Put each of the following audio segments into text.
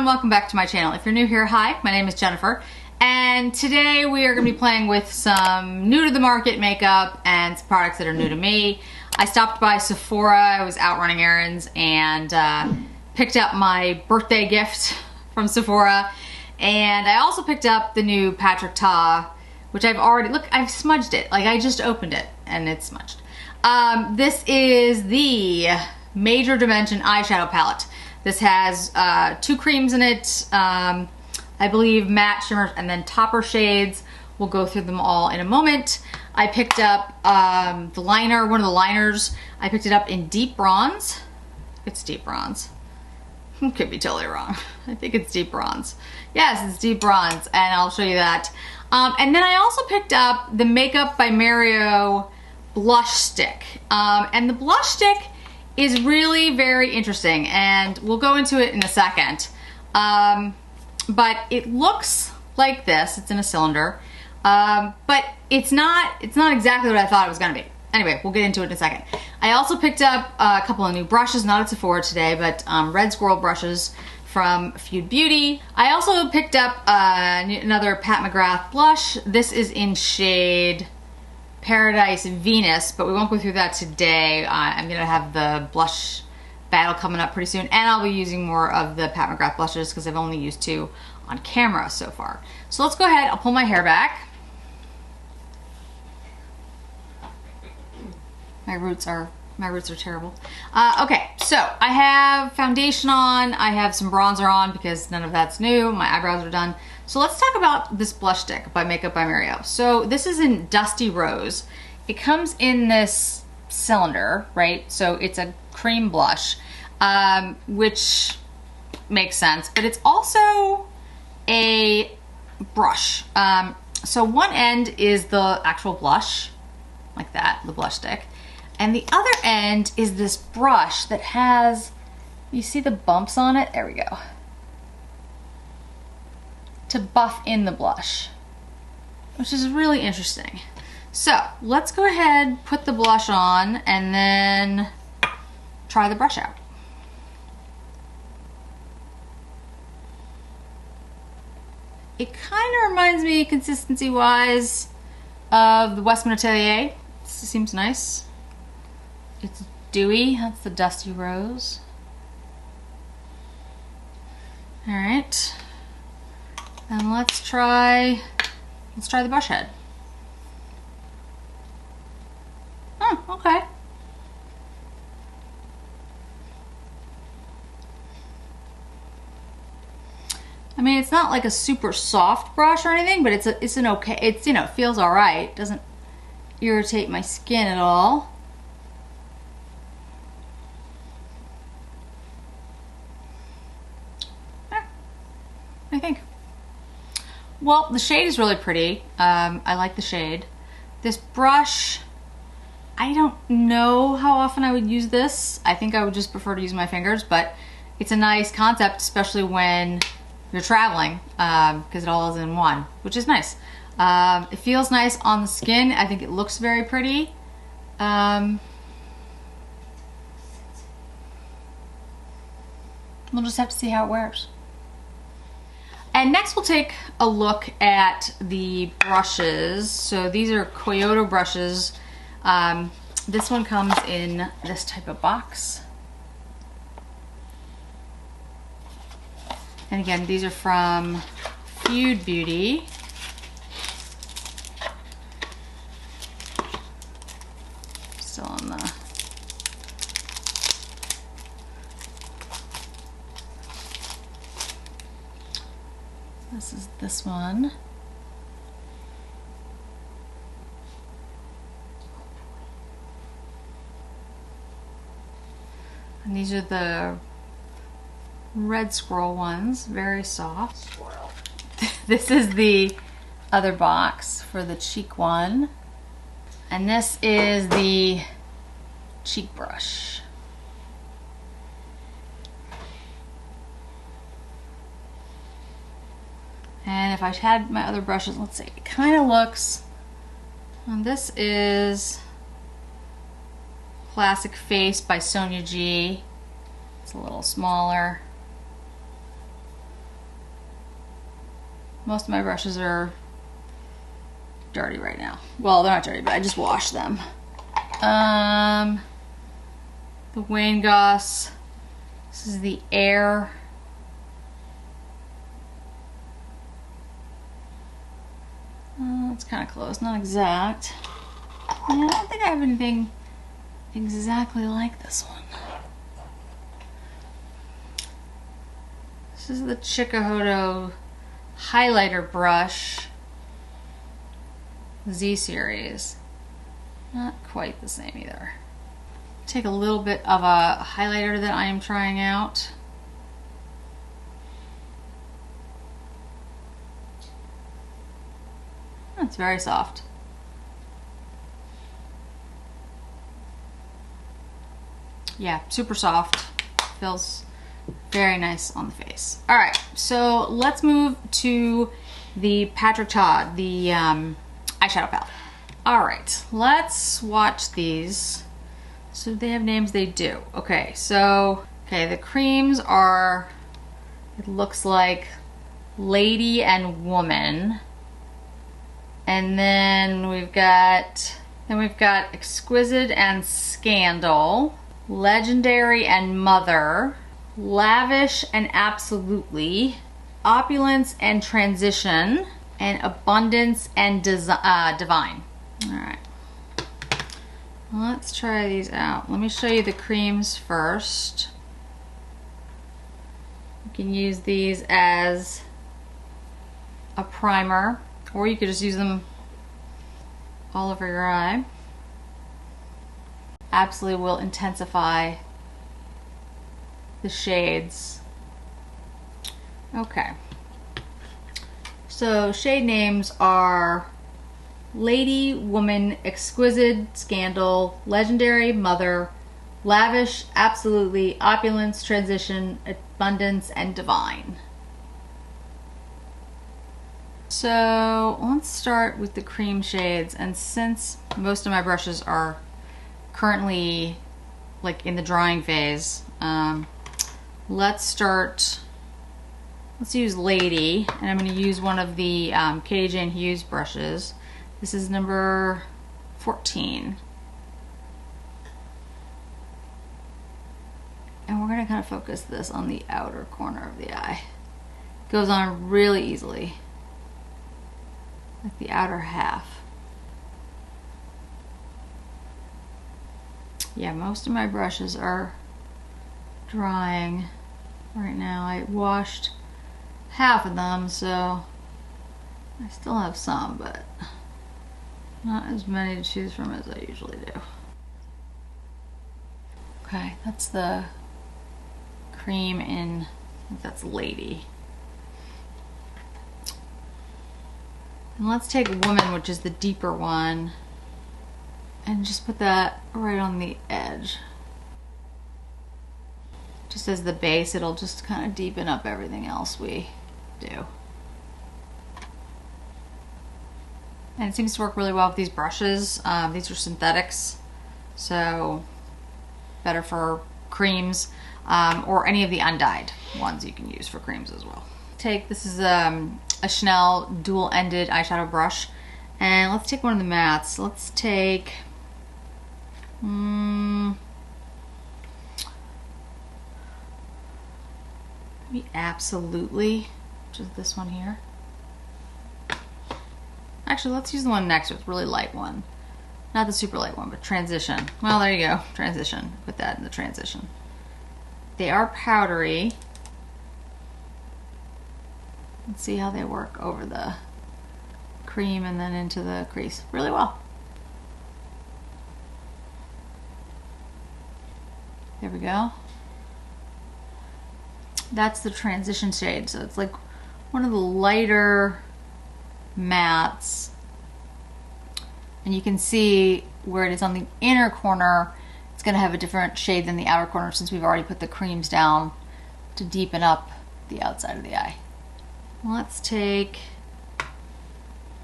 everyone, welcome back to my channel. If you're new here, hi, my name is Jennifer, and today we are going to be playing with some new to the market makeup and some products that are new to me. I stopped by Sephora, I was out running errands, and picked up my birthday gift from Sephora, and I also picked up the new Patrick Ta, which I've already, look, I've smudged it, like I just opened it and it's smudged. This is the Major Dimension eyeshadow palette. This has 2 creams in it, I believe matte, shimmer, and then topper shades. We'll go through them all in a moment. I picked up the liner, one of the liners. I picked it up in deep bronze. It's deep bronze. Could be totally wrong. I think it's deep bronze. Yes, it's deep bronze, and I'll show you that. And then I also picked up the Makeup by Mario blush stick. And the blush stick is really very interesting, and we'll go into it in a second. But it looks like this. It's in a cylinder, but it's not exactly what I thought it was gonna be. Anyway, we'll get into it in a second. I also picked up a couple of new brushes, not at Sephora today, but Red Squirrel brushes from Feud Beauty. I also picked up another Pat McGrath blush. This is in shade Paradise Venus, but we won't go through that today. I'm gonna have the blush battle coming up pretty soon, and I'll be using more of the Pat McGrath blushes because I've only used 2 on camera so far. So let's go ahead, I'll pull my hair back. My roots are terrible. Okay, so I have foundation on, I have some bronzer on because none of that's new, my eyebrows are done. So let's talk about this blush stick by Makeup by Mario. So this is in Dusty Rose. It comes in this cylinder, right? So it's a cream blush, which makes sense, but it's also a brush. So one end is the actual blush, like that, the blush stick. And the other end is this brush that has, you see the bumps on it? There we go. To buff in the blush, which is really interesting. So let's go ahead, put the blush on, and then try the brush out. It kind of reminds me, consistency-wise, of the Westman Atelier. This seems nice. It's dewy, that's the Dusty Rose. All right. And let's try the brush head. Oh, okay. I mean, it's not like a super soft brush or anything, but it's an okay, it's, you know, it feels all right. It doesn't irritate my skin at all. I think. Well, the shade is really pretty. I like the shade. This brush, I don't know how often I would use this. I think I would just prefer to use my fingers, but it's a nice concept, especially when you're traveling, because it all is in one, which is nice. It feels nice on the skin. I think it looks very pretty. We'll just have to see how it wears. And next we'll take a look at the brushes. So these are Kyoto brushes. This one comes in this type of box. And again, these are from Feud Beauty. Still on the... This is this one. And these are the Red Squirrel ones, very soft. This is the other box for the cheek one. And this is the cheek brush. And if I had my other brushes, let's see, it kind of looks, and this is Classic Face by Sonia G. It's a little smaller. Most of my brushes are dirty right now. Well, they're not dirty, but I just washed them. The Wayne Goss. This is the Air. It's kind of close, not exact. I don't think I have anything exactly like this one. This is the Chikuhodo highlighter brush, Z series. Not quite the same either. Take a little bit of a highlighter that I am trying out. It's very soft. Yeah, super soft. Feels very nice on the face. All right, so let's move to the Patrick Ta, the eyeshadow palette. All right, let's swatch these. So they have names, they do. Okay, so, the creams are, it looks like Lady and Woman. And then we've got Exquisite and Scandal, Legendary and Mother, Lavish and Absolutely, Opulence and Transition, and Abundance and Divine. All right. Let's try these out. Let me show you the creams first. You can use these as a primer, or you could just use them all over your eye. Absolutely will intensify the shades. Okay. So shade names are Lady, Woman, Exquisite, Scandal, Legendary, Mother, Lavish, Absolutely, Opulence, Transition, Abundance, and Divine. So let's start with the cream shades, and since most of my brushes are currently like in the drying phase, let's use Lady, and I'm going to use one of the Katie Jane Hughes brushes. This is number 14. And we're going to kind of focus this on the outer corner of the eye. It goes on really easily, like the outer half. Yeah, most of my brushes are drying right now. I washed half of them, so I still have some, but not as many to choose from as I usually do. Okay, that's the cream in, I think that's Lady. And let's take Woman, which is the deeper one, and just put that right on the edge. Just as the base, it'll just kind of deepen up everything else we do. And it seems to work really well with these brushes. These are synthetics, so better for creams, or any of the undyed ones you can use for creams as well. This is a Chanel dual-ended eyeshadow brush, and let's take one of the mattes. Let's take maybe Absolutely, which is this one here. Actually, let's use the one next to it, really light one. Not the super light one, but Transition. Well, there you go, Transition. Put that in the Transition. They are powdery. Let's see how they work over the cream and then into the crease really well. There we go. That's the Transition shade, so it's like one of the lighter mattes, and you can see where it is on the inner corner. It's going to have a different shade than the outer corner since we've already put the creams down to deepen up the outside of the eye. Let's take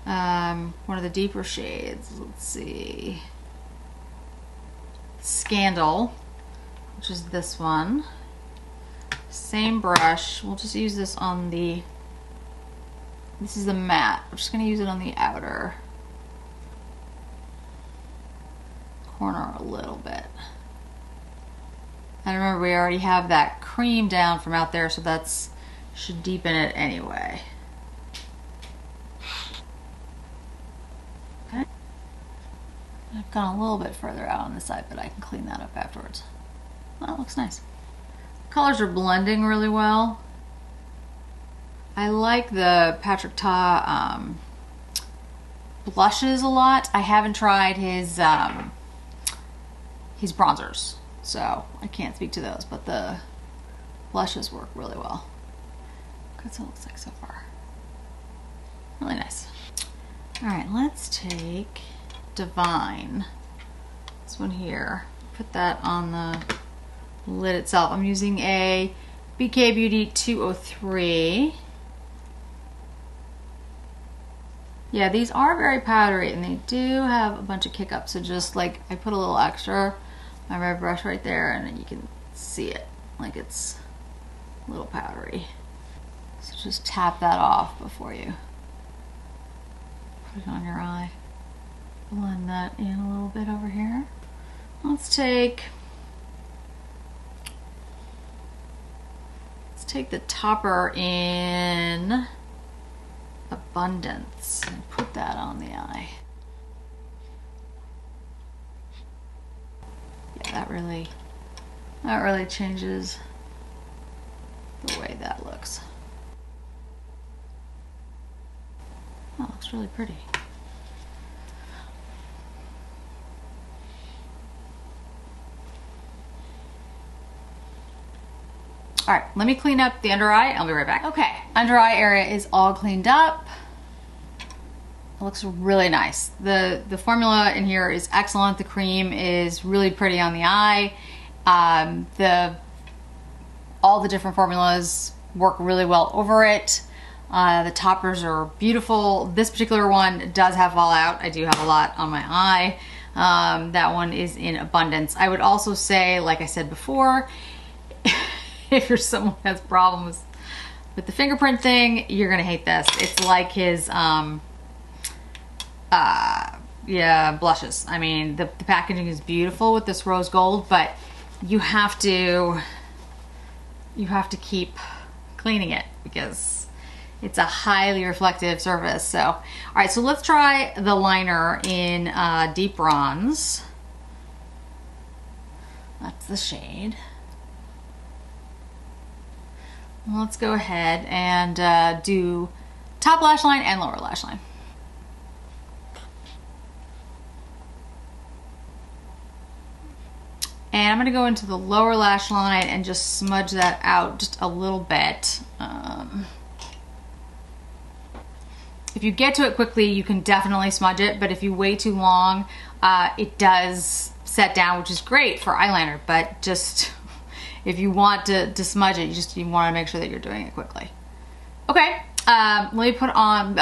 one of the deeper shades. Let's see, Scandal, which is this one. Same brush. We'll just use this on the This is the matte. I'm just gonna use it on the outer corner a little bit. And remember, we already have that cream down from out there, so that's should deepen it anyway. Okay. I've gone a little bit further out on the side, but I can clean that up afterwards. That looks nice. Colors are blending really well. I like the Patrick Ta blushes a lot. I haven't tried his bronzers, so I can't speak to those, but the blushes work really well. That's what it looks like so far. Really nice. All right, let's take Divine. This one here. Put that on the lid itself. I'm using a BK Beauty 203. Yeah, these are very powdery and they do have a bunch of kick ups. So just like I put a little extra on my brush right there and then you can see it. Like it's a little powdery. So just tap that off before you put it on your eye. Blend that in a little bit over here. Let's take the topper in Abundance and put that on the eye. Yeah, that really changes the way that looks. Oh, it looks really pretty. All right, let me clean up the under eye. I'll be right back. Okay, under eye area is all cleaned up. It looks really nice. The formula in here is excellent. The cream is really pretty on the eye. All the different formulas work really well over it. The toppers are beautiful. This particular one does have fallout. I do have a lot on my eye. That one is in Abundance. I would also say, like I said before, if you're someone who has problems with the fingerprint thing, you're gonna hate this. It's like his blushes. I mean, the packaging is beautiful with this rose gold, but you have to keep cleaning it because it's a highly reflective surface. So, all right, so let's try the liner in Deep Bronze. That's the shade. Let's go ahead and do top lash line and lower lash line. And I'm going to go into the lower lash line and just smudge that out just a little bit. If you get to it quickly, you can definitely smudge it, but if you wait too long, it does set down, which is great for eyeliner, but just if you want to smudge it, you want to make sure that you're doing it quickly. Okay, let me put on,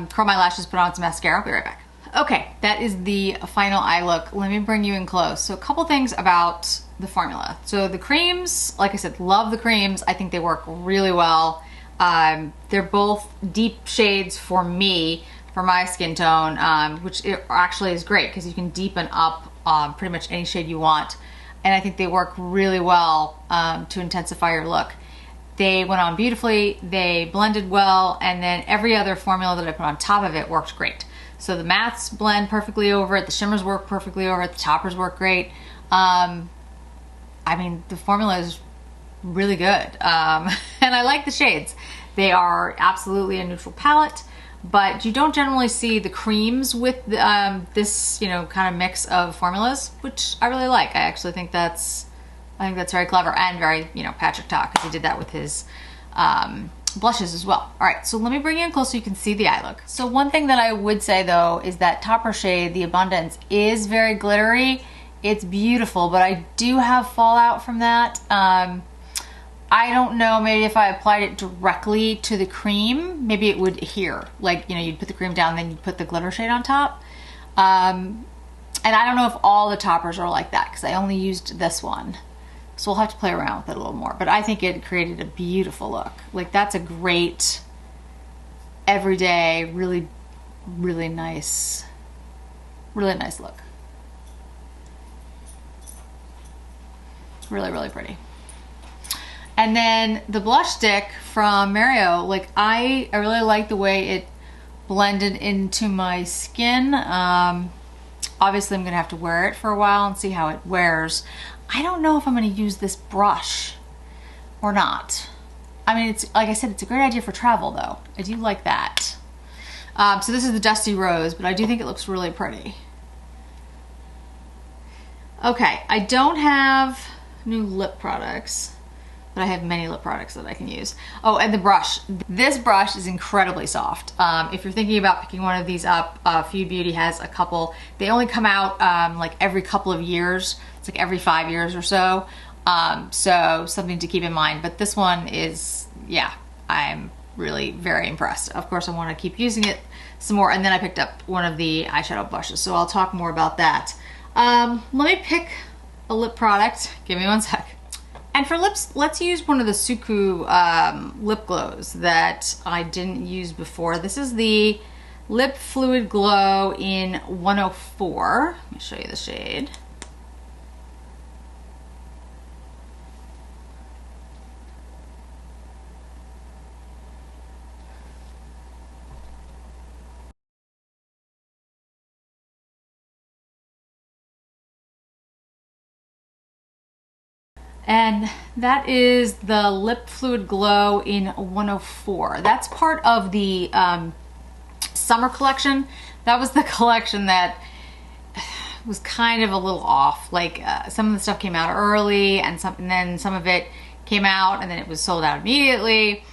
curl my lashes, put on some mascara. I'll be right back. Okay, that is the final eye look. Let me bring you in close. So a couple things about the formula. So the creams, like I said, love the creams. I think they work really well. They're both deep shades for me, for my skin tone, which actually is great because you can deepen up pretty much any shade you want. And I think they work really well to intensify your look. They went on beautifully, they blended well, and then every other formula that I put on top of it worked great. So the mattes blend perfectly over it, the shimmers work perfectly over it, the toppers work great. I mean, the formula is really good. And I like the shades. They are absolutely a neutral palette, but you don't generally see the creams with this, you know, kind of mix of formulas, which I really like. I actually think that's very clever and very, you know, Patrick Ta, because he did that with his blushes as well. All right, so let me bring you in close so you can see the eye look. So one thing that I would say though is that topper shade, the Abundance, is very glittery. It's beautiful, but I do have fallout from that. I don't know, maybe if I applied it directly to the cream, maybe it would adhere. Like, you know, you'd put the cream down, then you'd put the glitter shade on top. And I don't know if all the toppers are like that because I only used this one. So we'll have to play around with it a little more. But I think it created a beautiful look. Like, that's a great everyday, really, really nice look. Really, really pretty. And then the blush stick from Mario, like I really like the way it blended into my skin. Obviously I'm gonna have to wear it for a while and see how it wears. I don't know if I'm gonna use this brush or not. I mean, it's like I said, it's a great idea for travel though. I do like that. So this is the Dusty Rose, but I do think it looks really pretty. Okay, I don't have new lip products, but I have many lip products that I can use. Oh, and the brush. This brush is incredibly soft. If you're thinking about picking one of these up, Feud Beauty has a couple. They only come out like every couple of years. It's like every 5 years or so. So something to keep in mind. But this one is, yeah, I'm really very impressed. Of course, I want to keep using it some more. And then I picked up one of the eyeshadow blushes, so I'll talk more about that. Let me pick a lip product. Give me one sec. And for lips, let's use one of the Suku lip glows that I didn't use before. This is the Lip Fluid Glow in 104. Let me show you the shade. And that is the Lip Fluid Glow in 104. That's part of the summer collection. That was the collection that was kind of a little off. Like some of the stuff came out early and then some of it came out and then it was sold out immediately.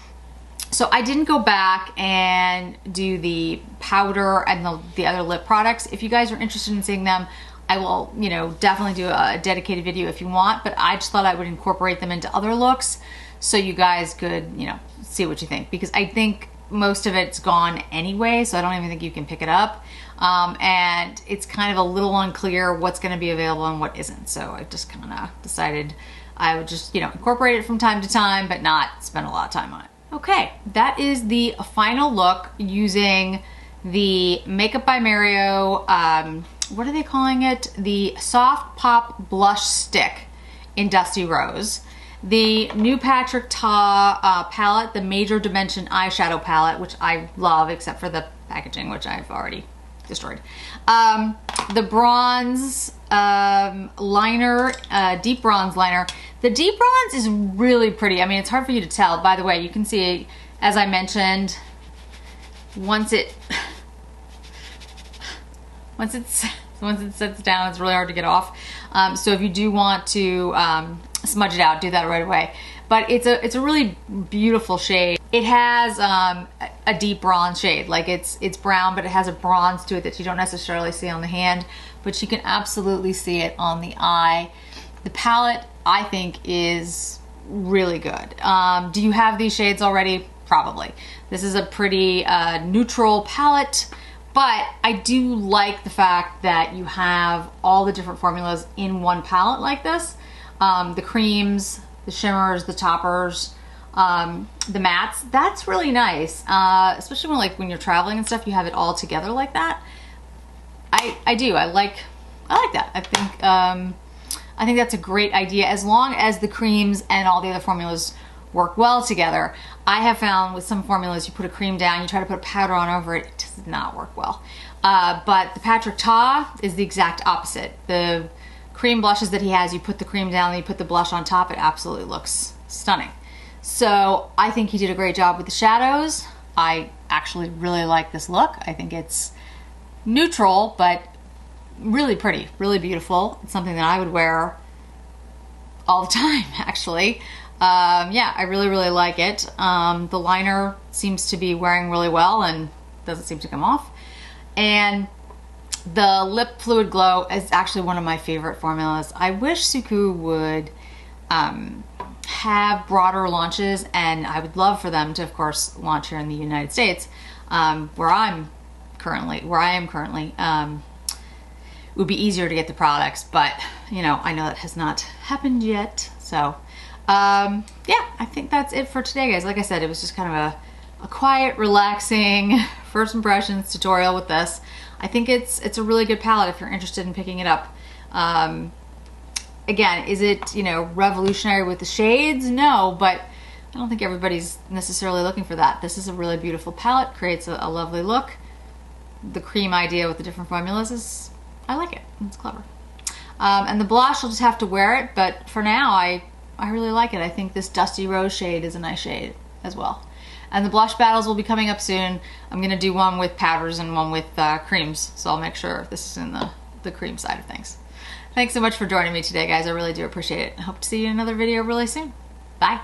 So I didn't go back and do the powder and the other lip products. If you guys are interested in seeing them, I will, you know, definitely do a dedicated video if you want, but I just thought I would incorporate them into other looks so you guys could, you know, see what you think, because I think most of it's gone anyway, so I don't even think you can pick it up. And it's kind of a little unclear what's going to be available and what isn't. So I just kind of decided I would just, you know, incorporate it from time to time, but not spend a lot of time on it. Okay, that is the final look using the Makeup by Mario, what are they calling it? The Soft Pop Blush Stick in Dusty Rose. The new Patrick Ta palette, the Major Dimension Eyeshadow palette, which I love except for the packaging, which I've already destroyed. The bronze liner, deep bronze liner. The deep bronze is really pretty. I mean, it's hard for you to tell. By the way, you can see, as I mentioned, once it sets down, it's really hard to get off. So if you do want to smudge it out, do that right away. But it's a really beautiful shade. It has a deep bronze shade. Like it's brown, but it has a bronze to it that you don't necessarily see on the hand, but you can absolutely see it on the eye. The palette, I think, is really good. Do you have these shades already? Probably. This is a pretty neutral palette. But I do like the fact that you have all the different formulas in one palette like this. The creams, the shimmers, the toppers, the mattes. That's really nice, especially when you're traveling and stuff. You have it all together like that. I do. I like that. I think that's a great idea, as long as the creams and all the other formulas work well together. I have found with some formulas, you put a cream down, you try to put a powder on over it, it does not work well. But the Patrick Ta is the exact opposite. The cream blushes that he has, you put the cream down, then you put the blush on top, it absolutely looks stunning. So I think he did a great job with the shadows. I actually really like this look. I think it's neutral, but really pretty, really beautiful. It's something that I would wear all the time, actually. Yeah, I really, really like it. The liner seems to be wearing really well and doesn't seem to come off. And the Lip Fluid Glow is actually one of my favorite formulas. I wish Suku would have broader launches, and I would love for them to, of course, launch here in the United States, where I am currently. It would be easier to get the products, but you know, I know that has not happened yet. So yeah, I think that's it for today, guys. Like I said, it was just kind of a a quiet, relaxing first impressions tutorial with this. I think it's a really good palette if you're interested in picking it up. Again, is it, you know, revolutionary with the shades? No, but I don't think everybody's necessarily looking for that. This is a really beautiful palette, creates a lovely look. The cream idea with the different formulas is, I like it, it's clever. And the blush, I'll just have to wear it, but for now, I really like it. I think this Dusty Rose shade is a nice shade as well. And the blush battles will be coming up soon. I'm gonna do one with powders and one with creams, so I'll make sure this is in the cream side of things. Thanks so much for joining me today, guys. I really do appreciate it. I hope to see you in another video really soon. Bye.